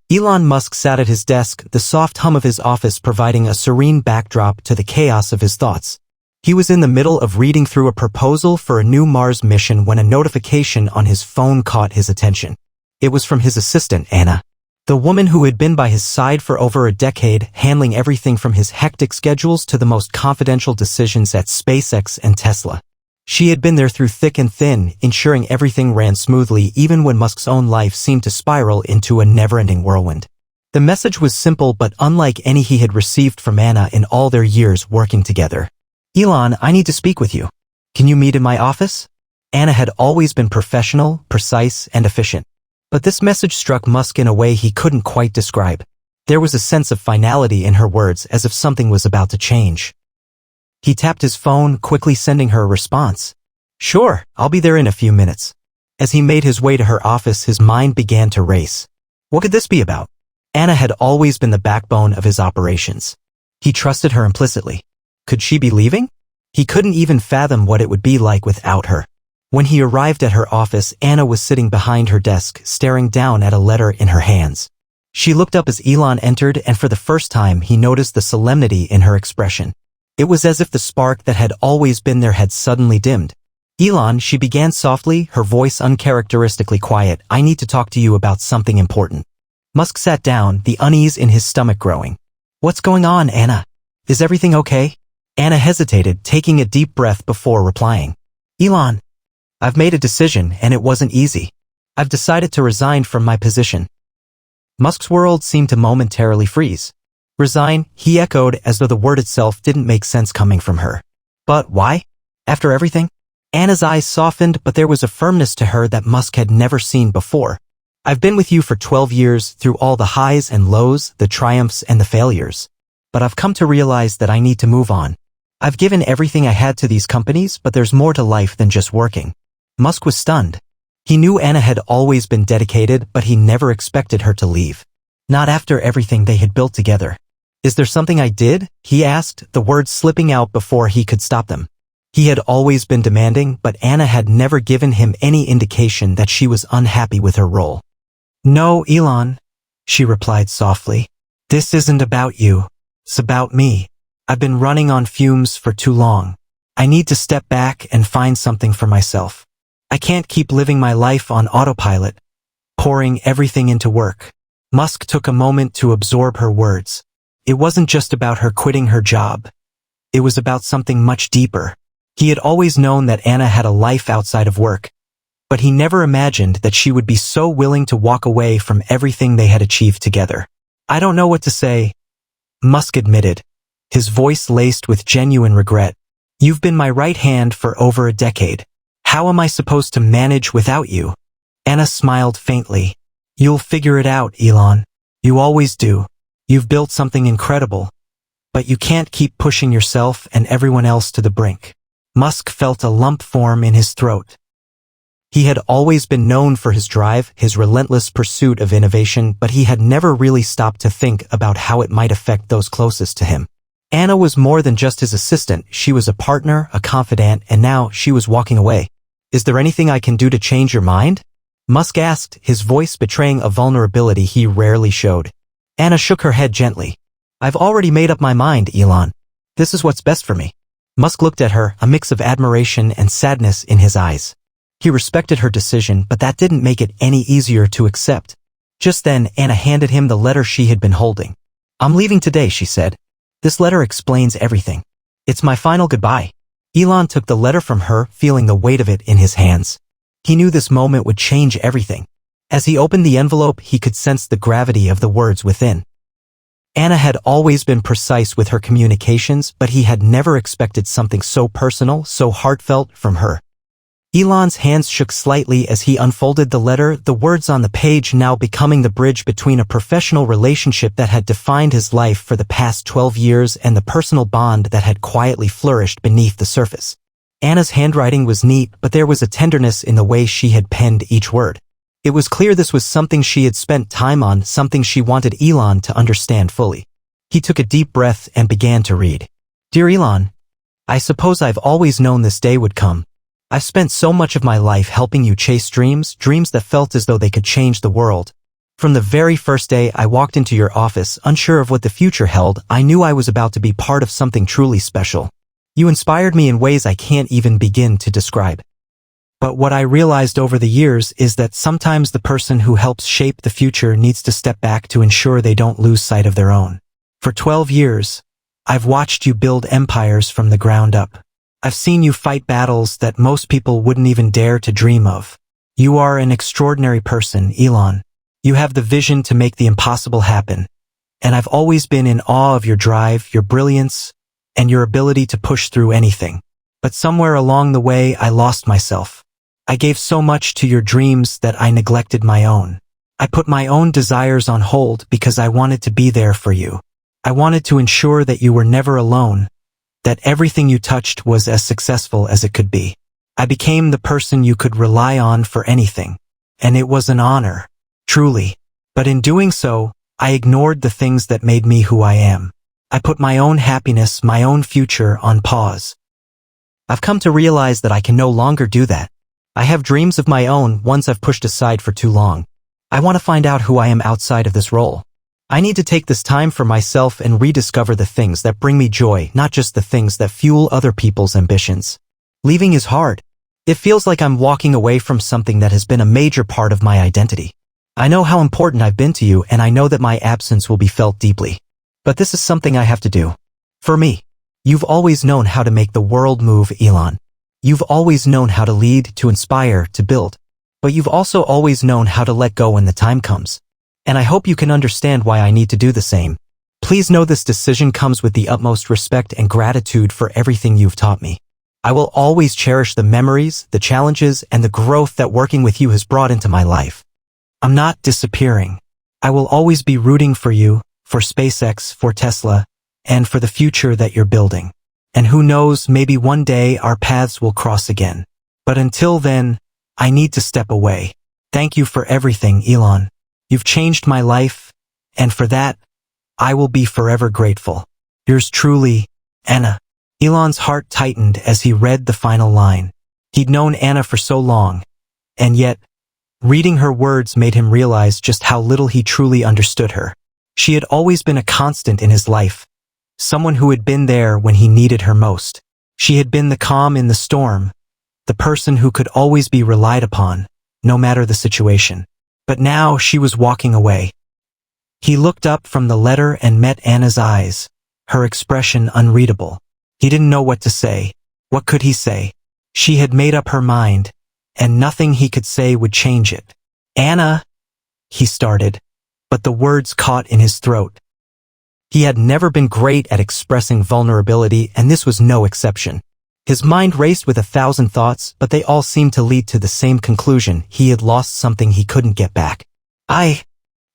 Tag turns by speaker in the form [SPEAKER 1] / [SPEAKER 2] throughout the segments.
[SPEAKER 1] Elon Musk sat at his desk, the soft hum of his office providing a serene backdrop to the chaos of his thoughts. He was in the middle of reading through a proposal for a new Mars mission when a notification on his phone caught his attention. It was from his assistant, Anna. The woman who had been by his side for over a decade, handling everything from his hectic schedules to the most confidential decisions at SpaceX and Tesla. She had been there through thick and thin, ensuring everything ran smoothly even when Musk's own life seemed to spiral into a never-ending whirlwind. The message was simple but unlike any he had received from Anna in all their years working together. Elon, I need to speak with you. Can you meet in my office? Anna had always been professional, precise, and efficient. But this message struck Musk in a way he couldn't quite describe. There was a sense of finality in her words, as if something was about to change. He tapped his phone, quickly sending her a response. Sure, I'll be there in a few minutes. As he made his way to her office, his mind began to race. What could this be about? Anna had always been the backbone of his operations. He trusted her implicitly. Could she be leaving? He couldn't even fathom what it would be like without her. When he arrived at her office, Anna was sitting behind her desk, staring down at a letter in her hands. She looked up as Elon entered, and for the first time he noticed the solemnity in her expression. It was as if the spark that had always been there had suddenly dimmed. Elon, she began softly, her voice uncharacteristically quiet, I need to talk to you about something important. Musk sat down, the unease in his stomach growing. What's going on, Anna? Is everything okay? Anna hesitated, taking a deep breath before replying. Elon, I've made a decision, and it wasn't easy. I've decided to resign from my position. Musk's world seemed to momentarily freeze. Resign, he echoed, as though the word itself didn't make sense coming from her. But why? After everything? Anna's eyes softened, but there was a firmness to her that Musk had never seen before. I've been with you for 12 years, through all the highs and lows, the triumphs and the failures. But I've come to realize that I need to move on. I've given everything I had to these companies, but there's more to life than just working. Musk was stunned. He knew Anna had always been dedicated, but he never expected her to leave. Not after everything they had built together. Is there something I did? He asked, the words slipping out before he could stop them. He had always been demanding, but Anna had never given him any indication that she was unhappy with her role. No, Elon, she replied softly. This isn't about you. It's about me. I've been running on fumes for too long. I need to step back and find something for myself. I can't keep living my life on autopilot, pouring everything into work. Musk took a moment to absorb her words. It wasn't just about her quitting her job. It was about something much deeper. He had always known that Anna had a life outside of work, but he never imagined that she would be so willing to walk away from everything they had achieved together. I don't know what to say, Musk admitted, his voice laced with genuine regret. You've been my right hand for over a decade. How am I supposed to manage without you? Anna smiled faintly. You'll figure it out, Elon. You always do. You've built something incredible. But you can't keep pushing yourself and everyone else to the brink. Musk felt a lump form in his throat. He had always been known for his drive, his relentless pursuit of innovation, but he had never really stopped to think about how it might affect those closest to him. Anna was more than just his assistant. She was a partner, a confidant, and now she was walking away. Is there anything I can do to change your mind? Musk asked, his voice betraying a vulnerability he rarely showed. Anna shook her head gently. I've already made up my mind, Elon. This is what's best for me. Musk looked at her, a mix of admiration and sadness in his eyes. He respected her decision, but that didn't make it any easier to accept. Just then, Anna handed him the letter she had been holding. I'm leaving today, she said. This letter explains everything. It's my final goodbye. Elon took the letter from her, feeling the weight of it in his hands. He knew this moment would change everything. As he opened the envelope, he could sense the gravity of the words within. Anna had always been precise with her communications, but he had never expected something so personal, so heartfelt from her. Elon's hands shook slightly as he unfolded the letter, the words on the page now becoming the bridge between a professional relationship that had defined his life for the past 12 years and the personal bond that had quietly flourished beneath the surface. Anna's handwriting was neat, but there was a tenderness in the way she had penned each word. It was clear this was something she had spent time on, something she wanted Elon to understand fully. He took a deep breath and began to read. Dear Elon, I suppose I've always known this day would come. I've spent so much of my life helping you chase dreams that felt as though they could change the world. From the very first day I walked into your office, unsure of what the future held, I knew I was about to be part of something truly special. You inspired me in ways I can't even begin to describe. But what I realized over the years is that sometimes the person who helps shape the future needs to step back to ensure they don't lose sight of their own. For 12 years, I've watched you build empires from the ground up. I've seen you fight battles that most people wouldn't even dare to dream of. You are an extraordinary person, Elon. You have the vision to make the impossible happen. And I've always been in awe of your drive, your brilliance, and your ability to push through anything. But somewhere along the way, I lost myself. I gave so much to your dreams that I neglected my own. I put my own desires on hold because I wanted to be there for you. I wanted to ensure that you were never alone, that everything you touched was as successful as it could be. I became the person you could rely on for anything. And it was an honor, truly. But in doing so, I ignored the things that made me who I am. I put my own happiness, my own future on pause. I've come to realize that I can no longer do that. I have dreams of my own, ones I've pushed aside for too long. I want to find out who I am outside of this role. I need to take this time for myself and rediscover the things that bring me joy, not just the things that fuel other people's ambitions. Leaving is hard. It feels like I'm walking away from something that has been a major part of my identity. I know how important I've been to you, and I know that my absence will be felt deeply. But this is something I have to do. For me. You've always known how to make the world move, Elon. You've always known how to lead, to inspire, to build. But you've also always known how to let go when the time comes. And I hope you can understand why I need to do the same. Please know this decision comes with the utmost respect and gratitude for everything you've taught me. I will always cherish the memories, the challenges, and the growth that working with you has brought into my life. I'm not disappearing. I will always be rooting for you, for SpaceX, for Tesla, and for the future that you're building. And who knows, maybe one day our paths will cross again. But until then, I need to step away. Thank you for everything, Elon. You've changed my life, and for that, I will be forever grateful. Yours truly, Anna. Elon's heart tightened as he read the final line. He'd known Anna for so long, and yet, reading her words made him realize just how little he truly understood her. She had always been a constant in his life, someone who had been there when he needed her most. She had been the calm in the storm, the person who could always be relied upon, no matter the situation. But now she was walking away. He looked up from the letter and met Anna's eyes, her expression unreadable. He didn't know what to say. What could he say? She had made up her mind, and nothing he could say would change it. Anna, he started, but the words caught in his throat. He had never been great at expressing vulnerability, and this was no exception. His mind raced with 1,000 thoughts, but they all seemed to lead to the same conclusion: he had lost something he couldn't get back. I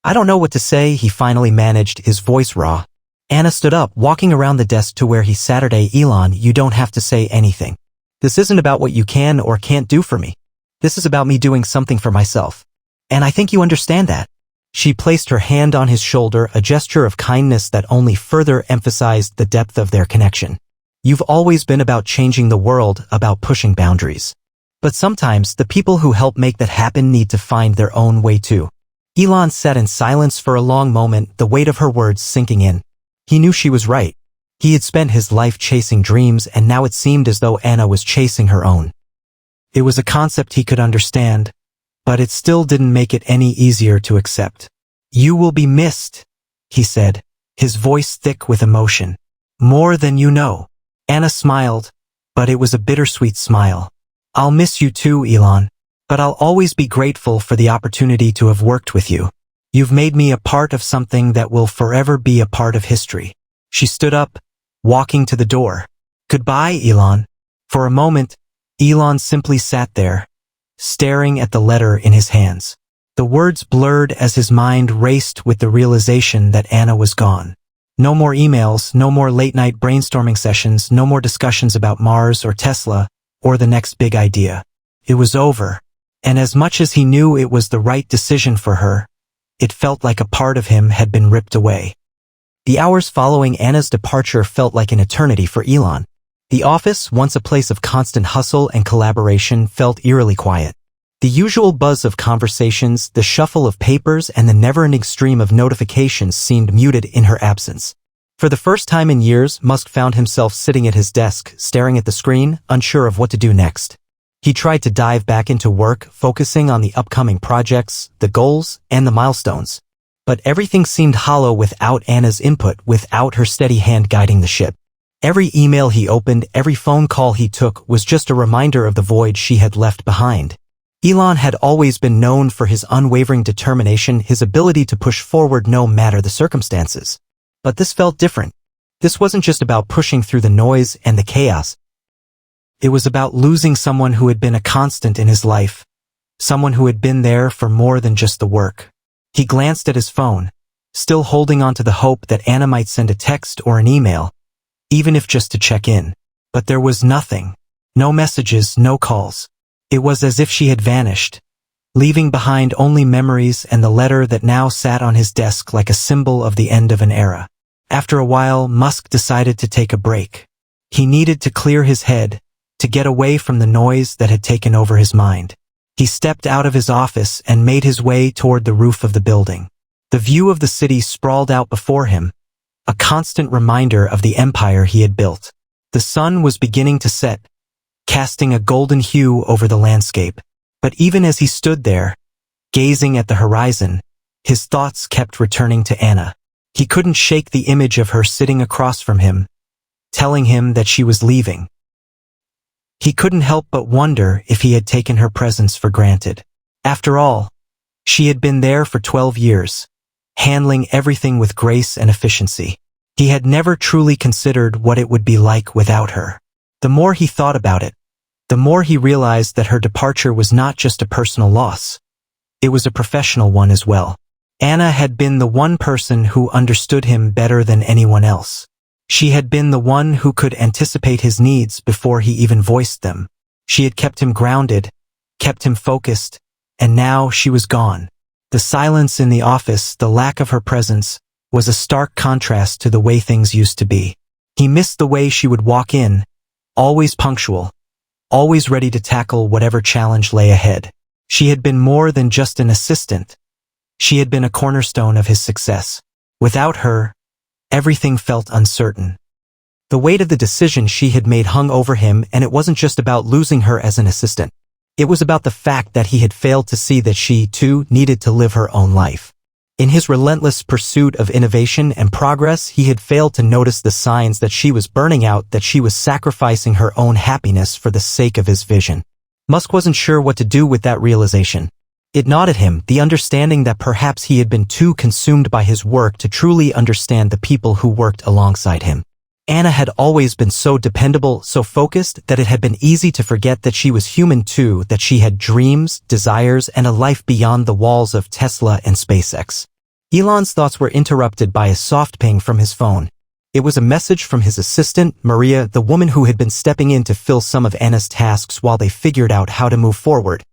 [SPEAKER 1] don't know what to say, he finally managed, his voice raw. Anna stood up, walking around the desk to where he sat. Elon, you don't have to say anything. This isn't about what you can or can't do for me. This is about me doing something for myself. And I think you understand that. She placed her hand on his shoulder, a gesture of kindness that only further emphasized the depth of their connection. You've always been about changing the world, about pushing boundaries. But sometimes, the people who help make that happen need to find their own way too. Elon sat in silence for a long moment, the weight of her words sinking in. He knew she was right. He had spent his life chasing dreams, and now it seemed as though Anna was chasing her own. It was a concept he could understand, but it still didn't make it any easier to accept. You will be missed, he said, his voice thick with emotion. More than you know. Anna smiled, but it was a bittersweet smile. I'll miss you too, Elon, but I'll always be grateful for the opportunity to have worked with you. You've made me a part of something that will forever be a part of history. She stood up, walking to the door. Goodbye, Elon. For a moment, Elon simply sat there, staring at the letter in his hands. The words blurred as his mind raced with the realization that Anna was gone. No more emails, no more late-night brainstorming sessions, no more discussions about Mars or Tesla or the next big idea. It was over, and as much as he knew it was the right decision for her, it felt like a part of him had been ripped away. The hours following Anna's departure felt like an eternity for Elon. The office, once a place of constant hustle and collaboration, felt eerily quiet. The usual buzz of conversations, the shuffle of papers, and the never-ending stream of notifications seemed muted in her absence. For the first time in years, Musk found himself sitting at his desk, staring at the screen, unsure of what to do next. He tried to dive back into work, focusing on the upcoming projects, the goals, and the milestones. But everything seemed hollow without Anna's input, without her steady hand guiding the ship. Every email he opened, every phone call he took was just a reminder of the void she had left behind. Elon had always been known for his unwavering determination, his ability to push forward no matter the circumstances. But this felt different. This wasn't just about pushing through the noise and the chaos. It was about losing someone who had been a constant in his life, someone who had been there for more than just the work. He glanced at his phone, still holding on to the hope that Anna might send a text or an email, even if just to check in. But there was nothing. No messages, no calls. It was as if she had vanished, leaving behind only memories and the letter that now sat on his desk like a symbol of the end of an era. After a while, Musk decided to take a break. He needed to clear his head, to get away from the noise that had taken over his mind. He stepped out of his office and made his way toward the roof of the building. The view of the city sprawled out before him, a constant reminder of the empire he had built. The sun was beginning to set, casting a golden hue over the landscape. But even as he stood there, gazing at the horizon, his thoughts kept returning to Anna. He couldn't shake the image of her sitting across from him, telling him that she was leaving. He couldn't help but wonder if he had taken her presence for granted. After all, she had been there for 12 years, handling everything with grace and efficiency. He had never truly considered what it would be like without her. The more he thought about it, the more he realized that her departure was not just a personal loss. It was a professional one as well. Anna had been the one person who understood him better than anyone else. She had been the one who could anticipate his needs before he even voiced them. She had kept him grounded, kept him focused, and now she was gone. The silence in the office, the lack of her presence, was a stark contrast to the way things used to be. He missed the way she would walk in, always punctual, always ready to tackle whatever challenge lay ahead. She had been more than just an assistant. She had been a cornerstone of his success. Without her, everything felt uncertain. The weight of the decision she had made hung over him, and it wasn't just about losing her as an assistant. It was about the fact that he had failed to see that she, too, needed to live her own life. In his relentless pursuit of innovation and progress, he had failed to notice the signs that she was burning out, that she was sacrificing her own happiness for the sake of his vision. Musk wasn't sure what to do with that realization. It gnawed at him, the understanding that perhaps he had been too consumed by his work to truly understand the people who worked alongside him. Anna had always been so dependable, so focused, that it had been easy to forget that she was human too, that she had dreams, desires, and a life beyond the walls of Tesla and SpaceX. Elon's thoughts were interrupted by a soft ping from his phone. It was a message from his assistant, Maria, the woman who had been stepping in to fill some of Anna's tasks while they figured out how to move forward.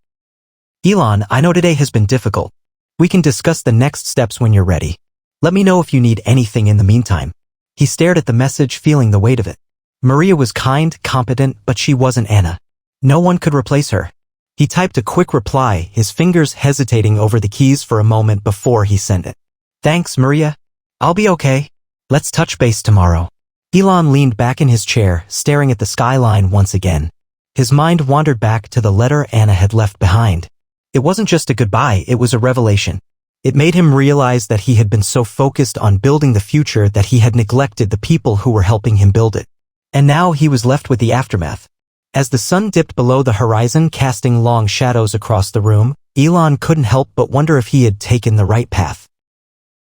[SPEAKER 1] "Elon, I know today has been difficult. We can discuss the next steps when you're ready. Let me know if you need anything in the meantime." He stared at the message, feeling the weight of it. Maria was kind, competent, but she wasn't Anna. No one could replace her. He typed a quick reply, his fingers hesitating over the keys for a moment before he sent it. "Thanks, Maria. I'll be okay. Let's touch base tomorrow." Elon leaned back in his chair, staring at the skyline once again. His mind wandered back to the letter Anna had left behind. It wasn't just a goodbye, it was a revelation. It made him realize that he had been so focused on building the future that he had neglected the people who were helping him build it. And now he was left with the aftermath. As the sun dipped below the horizon, casting long shadows across the room, Elon couldn't help but wonder if he had taken the right path.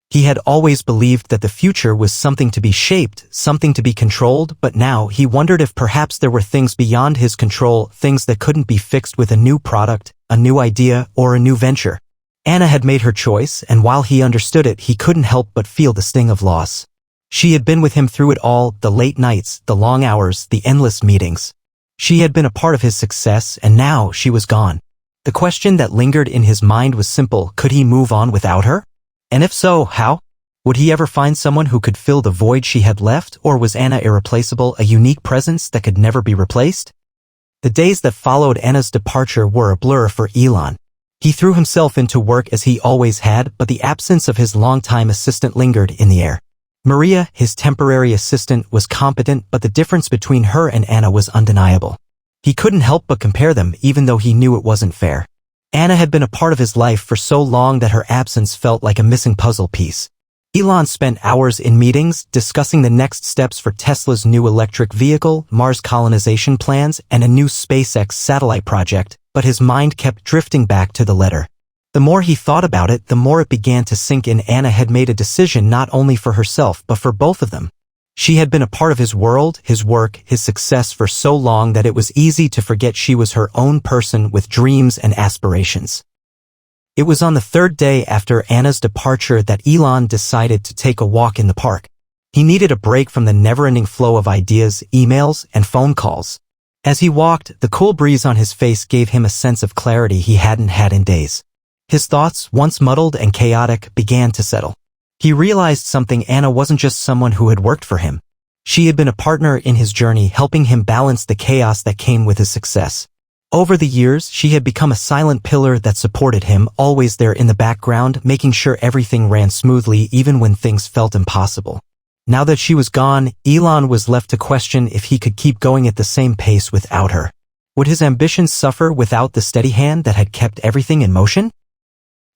[SPEAKER 1] He had always believed that the future was something to be shaped, something to be controlled, but now he wondered if perhaps there were things beyond his control, things that couldn't be fixed with a new product, a new idea, or a new venture. Anna had made her choice, and while he understood it, he couldn't help but feel the sting of loss. She had been with him through it all, the late nights, the long hours, the endless meetings. She had been a part of his success, and now she was gone. The question that lingered in his mind was simple: could he move on without her? And if so, how? Would he ever find someone who could fill the void she had left, or was Anna irreplaceable, a unique presence that could never be replaced? The days that followed Anna's departure were a blur for Elon. He threw himself into work as he always had, but the absence of his longtime assistant lingered in the air. Maria, his temporary assistant, was competent, but the difference between her and Anna was undeniable. He couldn't help but compare them, even though he knew it wasn't fair. Anna had been a part of his life for so long that her absence felt like a missing puzzle piece. Elon spent hours in meetings discussing the next steps for Tesla's new electric vehicle, Mars colonization plans, and a new SpaceX satellite project, but his mind kept drifting back to the letter. The more he thought about it, the more it began to sink in. Anna had made a decision not only for herself but for both of them. She had been a part of his world, his work, his success for so long that it was easy to forget she was her own person with dreams and aspirations. It was on the third day after Anna's departure that Elon decided to take a walk in the park. He needed a break from the never-ending flow of ideas, emails, and phone calls. As he walked, the cool breeze on his face gave him a sense of clarity he hadn't had in days. His thoughts, once muddled and chaotic, began to settle. He realized something: Anna wasn't just someone who had worked for him. She had been a partner in his journey, helping him balance the chaos that came with his success. Over the years, she had become a silent pillar that supported him, always there in the background, making sure everything ran smoothly even when things felt impossible. Now that she was gone, Elon was left to question if he could keep going at the same pace without her. Would his ambitions suffer without the steady hand that had kept everything in motion?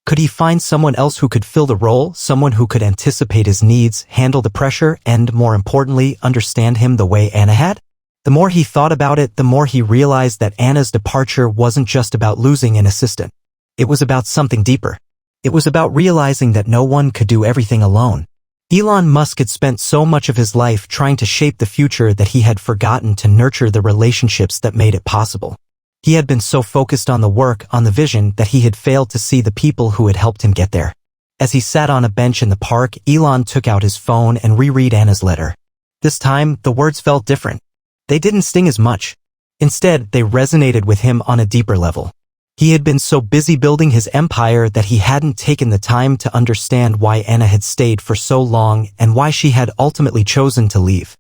[SPEAKER 1] Could he find someone else who could fill the role, someone who could anticipate his needs, handle the pressure, and, more importantly, understand him the way Anna had? The more he thought about it, the more he realized that Anna's departure wasn't just about losing an assistant. It was about something deeper. It was about realizing that no one could do everything alone. Elon Musk had spent so much of his life trying to shape the future that he had forgotten to nurture the relationships that made it possible. He had been so focused on the work, on the vision, that he had failed to see the people who had helped him get there. As he sat on a bench in the park, Elon took out his phone and reread Anna's letter. This time, the words felt different. They didn't sting as much. Instead, they resonated with him on a deeper level. He had been so busy building his empire that he hadn't taken the time to understand why Anna had stayed for so long and why she had ultimately chosen to leave.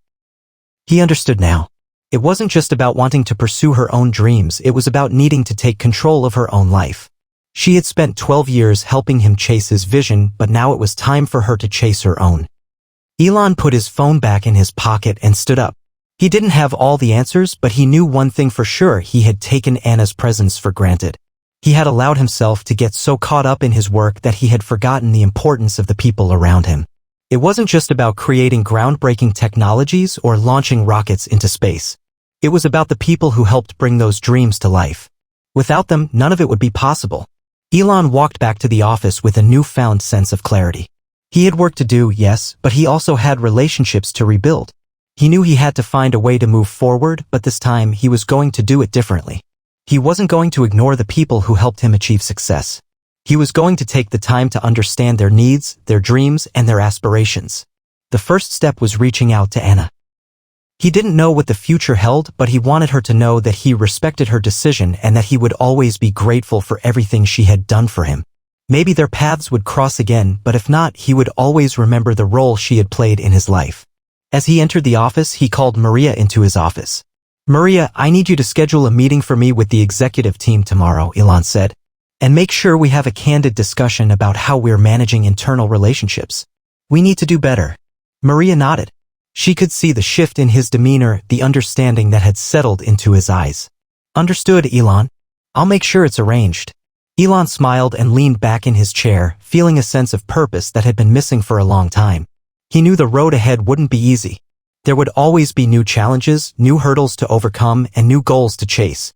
[SPEAKER 1] He understood now. It wasn't just about wanting to pursue her own dreams, it was about needing to take control of her own life. She had spent 12 years helping him chase his vision, but now it was time for her to chase her own. Elon put his phone back in his pocket and stood up. He didn't have all the answers, but he knew one thing for sure: he had taken Anna's presence for granted. He had allowed himself to get so caught up in his work that he had forgotten the importance of the people around him. It wasn't just about creating groundbreaking technologies or launching rockets into space. It was about the people who helped bring those dreams to life. Without them, none of it would be possible. Elon walked back to the office with a newfound sense of clarity. He had work to do, yes, but he also had relationships to rebuild. He knew he had to find a way to move forward, but this time he was going to do it differently. He wasn't going to ignore the people who helped him achieve success. He was going to take the time to understand their needs, their dreams, and their aspirations. The first step was reaching out to Anna. He didn't know what the future held, but he wanted her to know that he respected her decision and that he would always be grateful for everything she had done for him. Maybe their paths would cross again, but if not, he would always remember the role she had played in his life. As he entered the office, he called Maria into his office. "Maria, I need you to schedule a meeting for me with the executive team tomorrow," Elon said. "And make sure we have a candid discussion about how we're managing internal relationships. We need to do better." Maria nodded. She could see the shift in his demeanor, the understanding that had settled into his eyes. "Understood, Elon. I'll make sure it's arranged." Elon smiled and leaned back in his chair, feeling a sense of purpose that had been missing for a long time. He knew the road ahead wouldn't be easy. There would always be new challenges, new hurdles to overcome, and new goals to chase.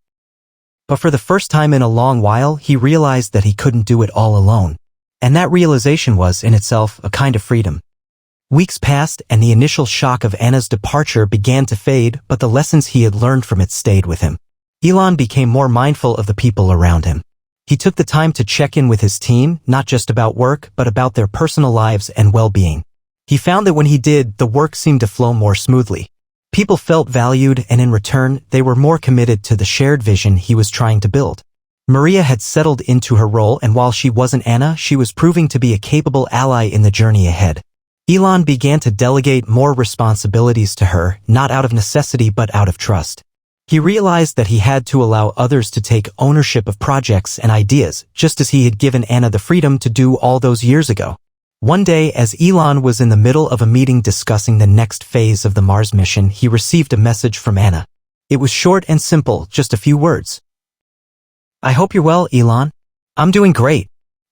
[SPEAKER 1] But for the first time in a long while, he realized that he couldn't do it all alone. And that realization was, in itself, a kind of freedom. Weeks passed, and the initial shock of Anna's departure began to fade, but the lessons he had learned from it stayed with him. Elon became more mindful of the people around him. He took the time to check in with his team, not just about work, but about their personal lives and well-being. He found that when he did, the work seemed to flow more smoothly. People felt valued, and in return, they were more committed to the shared vision he was trying to build. Maria had settled into her role, and while she wasn't Anna, she was proving to be a capable ally in the journey ahead. Elon began to delegate more responsibilities to her, not out of necessity but out of trust. He realized that he had to allow others to take ownership of projects and ideas, just as he had given Anna the freedom to do all those years ago. One day, as Elon was in the middle of a meeting discussing the next phase of the Mars mission, he received a message from Anna. It was short and simple, just a few words. "I hope you're well, Elon. I'm doing great.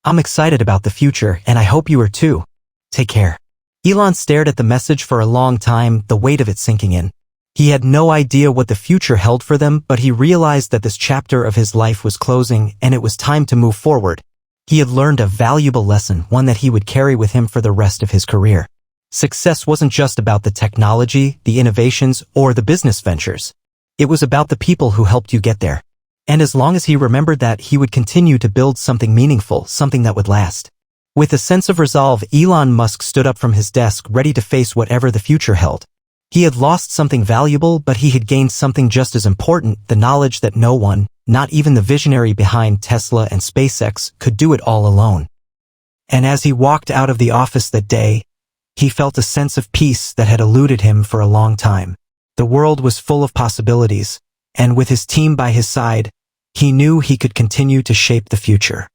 [SPEAKER 1] I'm excited about the future, and I hope you are too. Take care." Elon stared at the message for a long time, the weight of it sinking in. He had no idea what the future held for them, but he realized that this chapter of his life was closing, and it was time to move forward. He had learned a valuable lesson, one that he would carry with him for the rest of his career. Success wasn't just about the technology, the innovations, or the business ventures. It was about the people who helped you get there. And as long as he remembered that, he would continue to build something meaningful, something that would last. With a sense of resolve, Elon Musk stood up from his desk, ready to face whatever the future held. He had lost something valuable, but he had gained something just as important, the knowledge that no one, not even the visionary behind Tesla and SpaceX, could do it all alone. And as he walked out of the office that day, he felt a sense of peace that had eluded him for a long time. The world was full of possibilities, and with his team by his side, he knew he could continue to shape the future.